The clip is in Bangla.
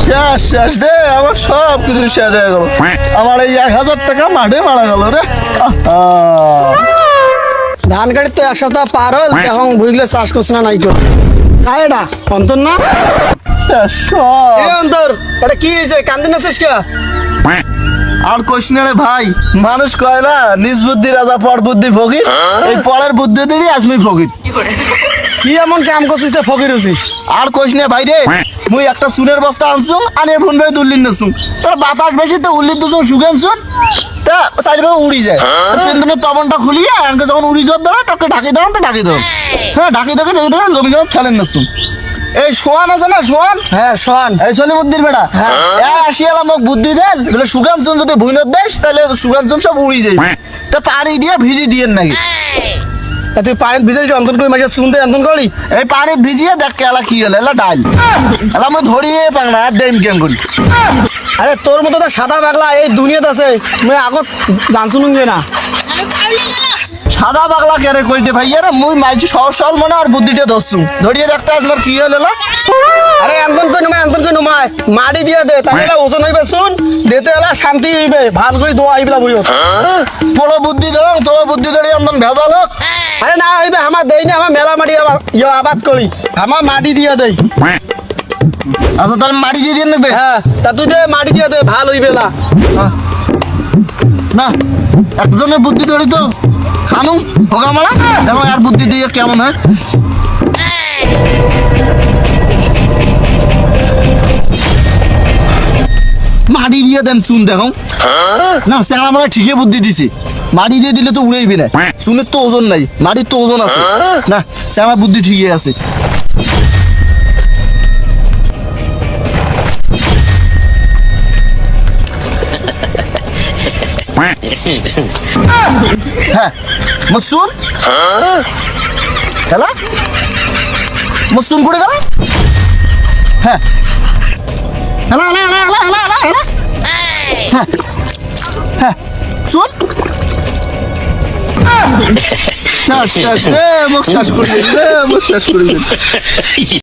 শেষ শেষ রে, আমার সব কিছু শেষ হয়ে গেল। আমার এই 1000 টাকা মাঠে মারা গেল রে। ধান গাড়ি তো এক সপ্তাহ পার হল, এখন বুঝলে চাষ করছে না নাই করে এটা অন্তর না শেষ সব। এ অন্তর, এটা কি হয়েছে? কান্দিন আছিস কে? আর কইস না রে ভাই, মানুষ কয় না নিজ বুদ্ধি রাজা পর বুদ্ধি ফকির, এই পরের বুদ্ধি দিনই আজমি ফকির। কি এমন কাম করছিস তো ফকির হচ্ছিস? আর কইস না ভাই রে, মুই একটা সুনের বস্তা আনছুম আনে ফোন ভাই দুল্লিন নছুম, তোর বাতাস বেশি তো উল্লিন দুছুম শুকান শুন তা সাইড ভাবে উড়ি যায়। কিন্তু তবনটা খুলিয়ে আমাকে যখন উড়ি জোর ধরে তোকে ঢাকি দেওয়ান তো ঢাকি দেওয়ান, হ্যাঁ ঢাকি দেখে ঢেকে দেবেন জমি জমি ফেলেন নছুম। এই সোয়ান আছে না সোয়ান, হ্যাঁ শোন, এই চলি বুদ্ধির বেটা, আসিয়ালা মোক বুদ্ধি দেন বলে সুগান চুন যদি ভুইনত দেশ তাহলে সুগান চুন সব উড়ি যায়, তা পানি দিয়ে ভিজি দিয়েন নাকি। তা তুই পানিত ভিজাইছিস অন্তর করে মাঝে শুনতে অন্তর করি? এই পানি ভিজিয়ে দেখ এলা কি হলো, এলা ডাল এলা মই ধরিয়ে পাং না আর দেন কেন করি। আরে তোর মতো তো সাদা পাগলা এই দুনিয়াতে আছে, মুই আগত জানছুন না। সাদা পাগলা কেন কইতে ভাইয়া রে, মুই মাইছি সহজ সরল মনে আর বুদ্ধিটা ধরছুম, ধরিয়ে দেখতে আসবার কি হলো এলা। আরে এন্তন কই নুমায় মাটি দিয়ে দে, তাহলে ওজন হইবে শুন, দিতে এলা শান্তি হইবে, ভাল করে দোয়া হইবে বইও। তোর বুদ্ধি ধরো, তোর বুদ্ধি ধরে এমন ভেজাল হোক। আরে না হইবে, আমার দেই না, আমার মেলা মাটি আবাদ করি, আমার মাটি দিয়ে দেই। আচ্ছা তাহলে মাটি দিয়ে দিয়ে নেবে। হ্যাঁ তা তুই দে মাটি দিয়ে দে, ভাল হইবে লা। না একজনের বুদ্ধি ধরি তো খানু হোকা মারা, দেখো আর বুদ্ধি দিয়ে কেমন হয়। মাটি দিয়ে দেন চুন দেখো না, স্যাংরা মারা ঠিকই বুদ্ধি দিছে, মাটি দিয়ে দিলে তো উড়েইবি না, চুনের তো ওজন নাই, মাটির তো ওজন আছে না, স্যাংরা বুদ্ধি ঠিকই আছে। হ্যাঁ মসুন খেলা মসুন করে গেল, হ্যাঁ হেলা হেলা হেলা হেলা হেলা হেলা হেলা, হ্যাঁ হ্যাঁ শুন শেষ শেষ রে, মুখ শেষ করে দিন রে, মুখ শেষ করে দিন।